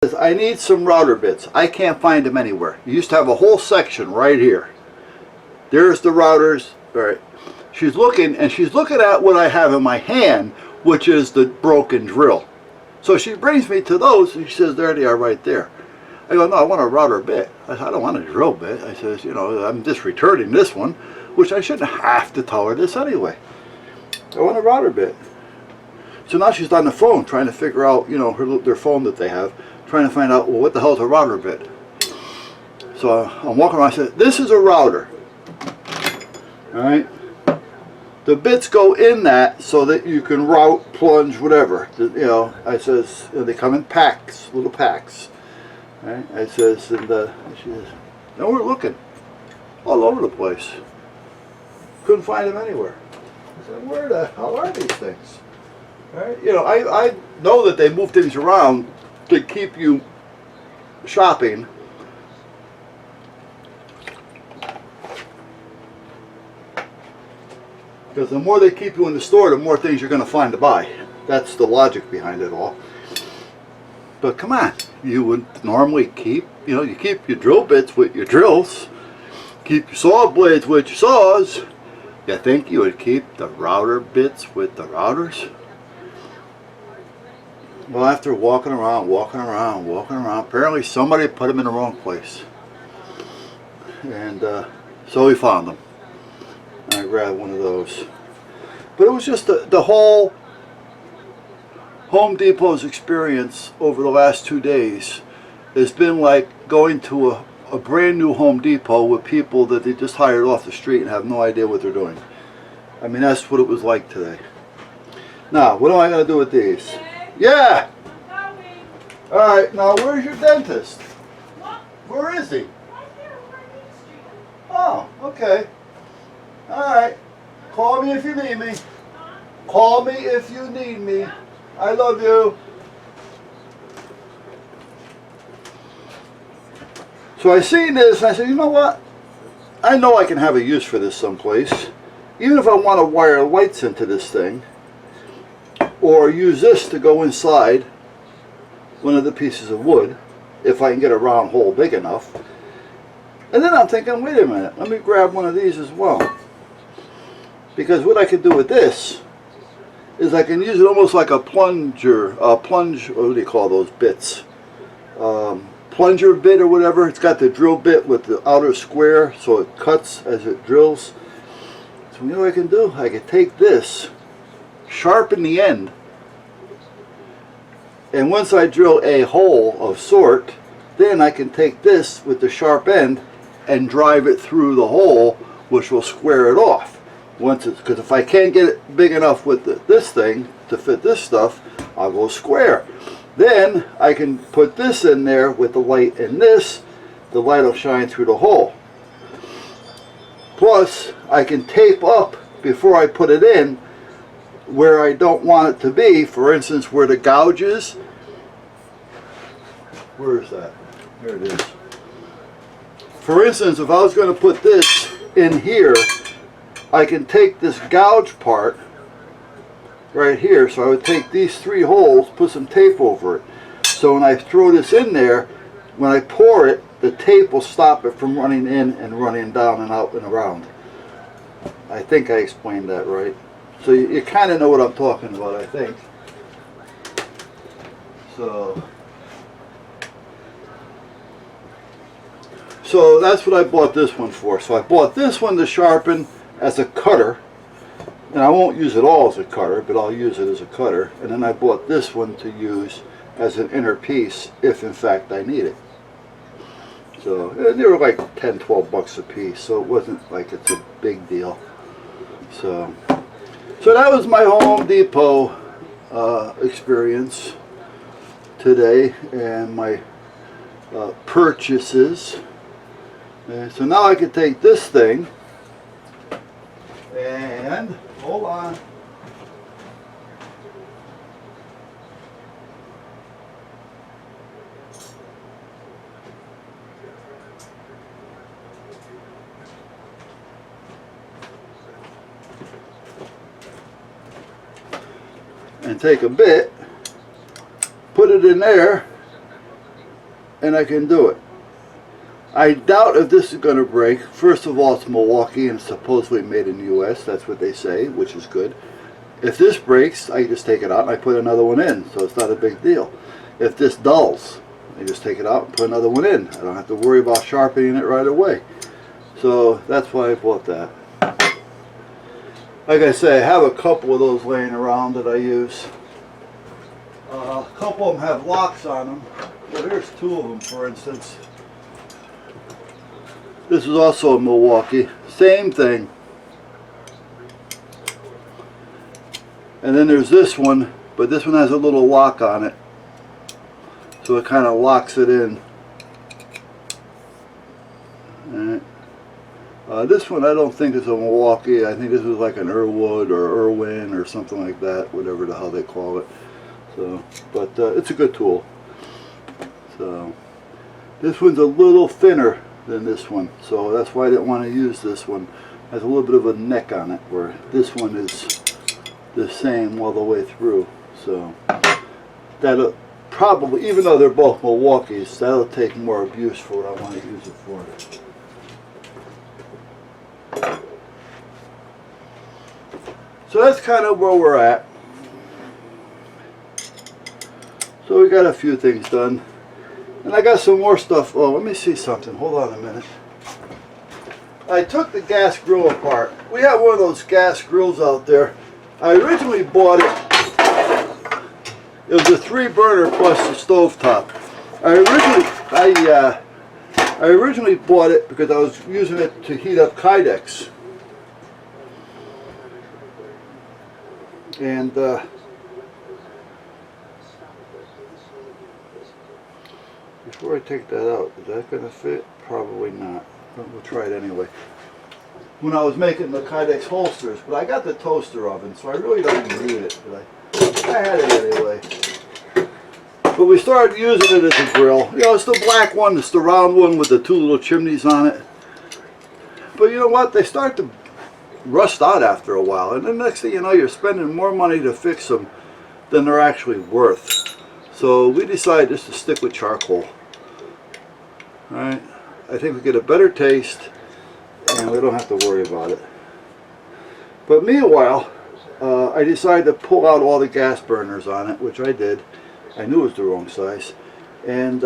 I need some router bits. I can't find them anywhere. You used to have a whole section right here. There's the routers. All right. She's looking, and she's looking at what I have in my hand, which is the broken drill. So she brings me to those, and she says, there they are right there. I go, no, I want a router bit. I said, I don't want a drill bit. I says, you know, I'm just returning this one, which I shouldn't have to tell her this anyway. I want a router bit. So now she's on the phone trying to figure out, you know, their phone that they have, trying to find out, well, what the hell is a router bit? So I'm walking around, I said, this is a router. All right. The bits go in that so that you can route, plunge, whatever. You know, I says, they come in packs, little packs. All right. I says, and she says, now we're looking all over the place. Couldn't find them anywhere. I said, where the hell are these things? All right. You know, I know that they move things around to keep you shopping. Because the more they keep you in the store, the more things you're going to find to buy. That's the logic behind it all. But come on, you would normally keep, you know, you keep your drill bits with your drills, keep your saw blades with your saws. You think you would keep the router bits with the routers? Well, after walking around, apparently somebody put them in the wrong place. And so we found them. I grabbed one of those. But it was just the whole Home Depot's experience over the last 2 days has been like going to a brand new Home Depot with people that they just hired off the street and have no idea what they're doing. I mean, that's what it was like today. Now, what am I going to do with these? Yeah! Alright, now where's your dentist? Where is he? Oh, okay. Alright. Call me if you need me. Call me if you need me. I love you. So I seen this and I said, you know what? I know I can have a use for this someplace. Even if I want to wire lights into this thing, or use this to go inside one of the pieces of wood, if I can get a round hole big enough. And then I'm thinking, wait a minute, let me grab one of these as well. Because what I can do with this is I can use it almost like a plunger, what do you call those bits? Plunger bit or whatever. It's got the drill bit with the outer square so it cuts as it drills. So you know what I can do? I can take this, sharpen the end, and once I drill a hole of sort, then I can take this with the sharp end and drive it through the hole, which will square it off. Once it's, because if I can't get it big enough with this thing to fit this stuff, I'll go square. Then I can put this in there with the light in this. The light will shine through the hole. Plus, I can tape up before I put it in where I don't want it to be. For instance, where the gouge is. Where is that? There it is. For instance, if I was going to put this in here, I can take this gouge part right here. So I would take these 3 holes, put some tape over it. So when I throw this in there, when I pour it, the tape will stop it from running in and running down and out and around. I think I explained that right. So you kind of know what I'm talking about, I think. So that's what I bought this one for. So I bought this one to sharpen as a cutter. And I won't use it all as a cutter, but I'll use it as a cutter. And then I bought this one to use as an inner piece if in fact I need it. So they were like 10, 12 bucks a piece, so it wasn't like it's a big deal. So that was my Home Depot experience today and my purchases. And so now I can take this thing and, hold on. And take a bit, put it in there, and I can do it. I doubt if this is going to break. First of all, it's Milwaukee and it's supposedly made in the U.S. That's what they say, which is good. If this breaks, I just take it out and I put another one in, so it's not a big deal. If this dulls, I just take it out and put another one in. I don't have to worry about sharpening it right away. So that's why I bought that. Like I say, I have a couple of those laying around that I use. A couple of them have locks on them. Well, here's two of them, for instance. This is also a Milwaukee. Same thing. And then there's this one, but this one has a little lock on it. So it kind of locks it in. Alright. This one I don't think is a Milwaukee. I think this is like an Irwood or Irwin or something like that, whatever the hell they call it. So, but it's a good tool. So this one's a little thinner than this one, so that's why I didn't want to use this one. It has a little bit of a neck on it, where this one is the same all the way through. So that'll probably, even though they're both Milwaukees, that'll take more abuse for what I want to use it for. So that's kind of where we're at. So we got a few things done. And I got some more stuff. Oh, let me see something. Hold on a minute. I took the gas grill apart. We have one of those gas grills out there. I originally bought it. It was a 3-burner plus the stovetop. I originally bought it because I was using it to heat up Kydex. And before I take that out, is that going to fit? Probably not. But we'll try it anyway. When I was making the Kydex holsters, but I got the toaster oven, so I really don't need it. But I had it anyway. But we started using it as a grill. You know, it's the black one, it's the round one with the 2 little chimneys on it. But you know what? They start to rust out after a while, and the next thing you know, you're spending more money to fix them than they're actually worth. So we decided just to stick with charcoal. Alright, I think we get a better taste and we don't have to worry about it. But meanwhile, I decided to pull out all the gas burners on it, which I did. I knew it was the wrong size. And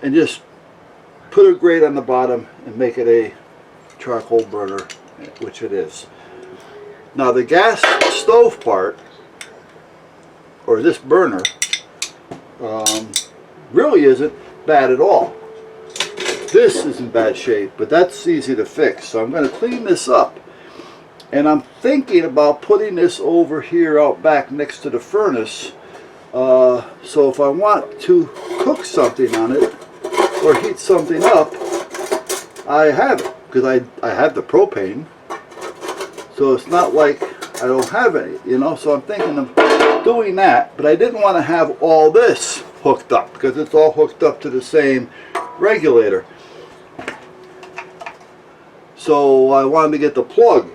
just put a grate on the bottom and make it a charcoal burner, which it is. Now the gas stove part, or this burner, really isn't bad at all. This is in bad shape, but that's easy to fix. So I'm going to clean this up. And I'm thinking about putting this over here out back next to the furnace. So if I want to cook something on it or heat something up, I have it. Because I have the propane. So it's not like I don't have any, you know. So I'm thinking of doing that. But I didn't want to have all this hooked up because it's all hooked up to the same regulator. So I wanted to get the plug.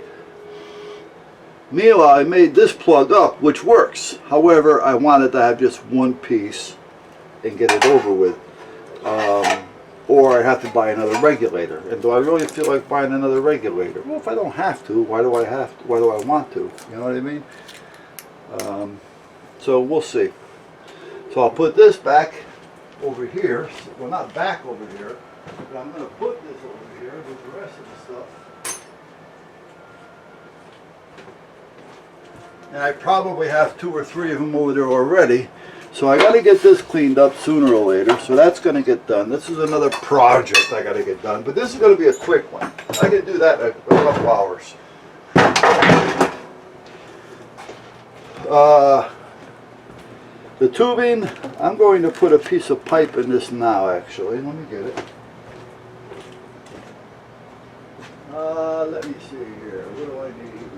Meanwhile, I made this plug up, which works. However, I wanted to have just one piece and get it over with. Or I have to buy another regulator. And do I really feel like buying another regulator? Well, if I don't have to, why do I have to? Why do I want to? You know what I mean? So we'll see. So I'll put this back over here. Well, not back over here, but I'm going to put this over here with the rest of the stuff. And I probably have 2 or 3 of them over there already. So I got to get this cleaned up sooner or later. So that's going to get done. This is another project I got to get done. But this is going to be a quick one. I can do that in a couple hours. The tubing, I'm going to put a piece of pipe in this now, actually. Let me get it. Let me see here. What do I need?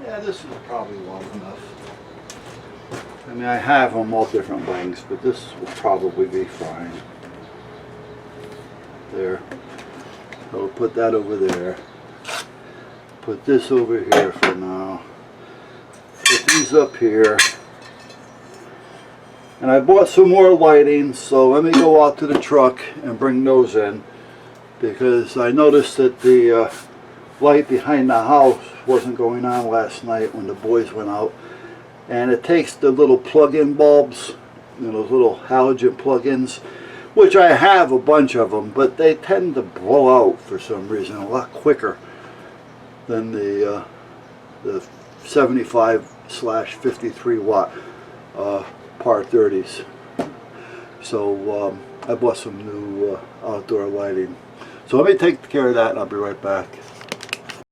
Yeah, this is probably long enough. I mean, I have them all different lengths, but this will probably be fine. There. So we'll put that over there. put this over here for now. Put these up here. And I bought some more lighting, so let me go out to the truck and bring those in, because I noticed that the light behind the house wasn't going on last night when the boys went out. And it takes the little plug-in bulbs, you know, those little halogen plug-ins, which I have a bunch of them, but they tend to blow out for some reason a lot quicker than the 75/53 watt par 30s. So I bought some new outdoor lighting. So let me take care of that and I'll be right back.